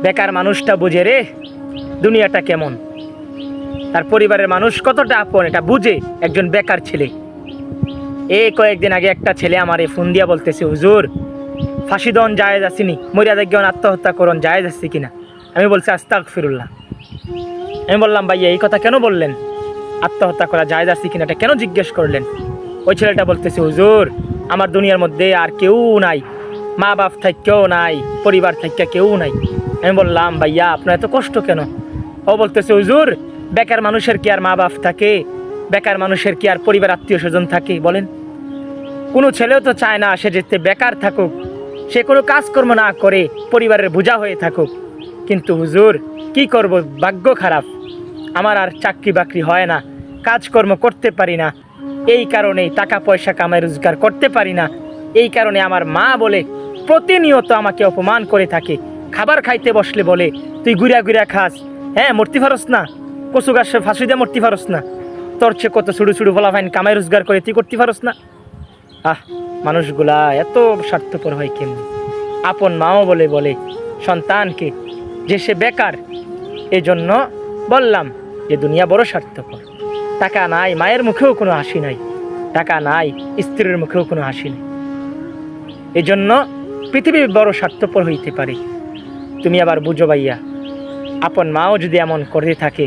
বেকার মানুষটা বুঝে রে দুনিয়াটা কেমন, তার পরিবারের মানুষ কতটা আপন এটা বুঝে একজন বেকার ছেলে। এই কয়েকদিন আগে একটা ছেলে আমারে ফোন দিয়া বলতেছে, হুজুর ফাঁসি দন জায়েজ আসেনি, মরিয়া দেখবেন আত্মহত্যা করুন জায়েজ আসছে কিনা। আমি বলছি আস্তাগফিরুল্লাহ। আমি বললাম ভাইয়া এই কথা কেন বললেন, আত্মহত্যা করা জায়েজ আছে কিনা এটা কেন জিজ্ঞেস করলেন? ওই ছেলেটা বলতেছে, হুজুর আমার দুনিয়ার মধ্যে আর কেউ নাই, মা বাপ থাকেও নাই, পরিবার থেকে কেউ নাই। আমি বললাম ভাইয়া আপনার এত কষ্ট কেন? ও বলতেছে, হুজুর বেকার মানুষের কি আর মা বাপ থাকে, বেকার মানুষের কি আর পরিবার আত্মীয় স্বজন থাকে বলেন? কোনো ছেলেও তো চায় না সে যেতে বেকার থাকুক, সে কোনো কাজকর্ম না করে পরিবারের বোঝা হয়ে থাকুক। কিন্তু হুজুর কি করব, ভাগ্য খারাপ, আমার আর চাকরি বাকরি হয় না, কাজকর্ম করতে পারি না, এই কারণেই টাকা পয়সা কামাই রোজগার করতে পারি না। এই কারণে আমার মা বলে প্রতিনিয়ত আমাকে অপমান করে থাকে। খাবার খাইতে বসলে বলে তুই ঘুরিয়া ঘুরিয়া খাস, হ্যাঁ মরতে পারস না, কচু গাছে ফাঁসি দিয়ে মরতে পারস না, তোর চেয়ে কত ছুড়ু ছুড়ু বলা ফাইন কামাই রোজগার করে তুই করতে পারস না। মানুষগুলা এত স্বার্থপর হয় কেমনি? আপন মাও বলে বলে সন্তানকে যে সে বেকার। এই জন্য বললাম যে দুনিয়া বড় স্বার্থপর। টাকা নাই, মায়ের মুখেও কোনো হাসি নাই, টাকা নাই, স্ত্রীর মুখেও কোনো হাসি নেই। এই জন্য পৃথিবী বড় স্বার্থপর হইতে পারে। তুমি আবার বুঝো ভাইয়া, আপন মাও যদি এমন করে থাকে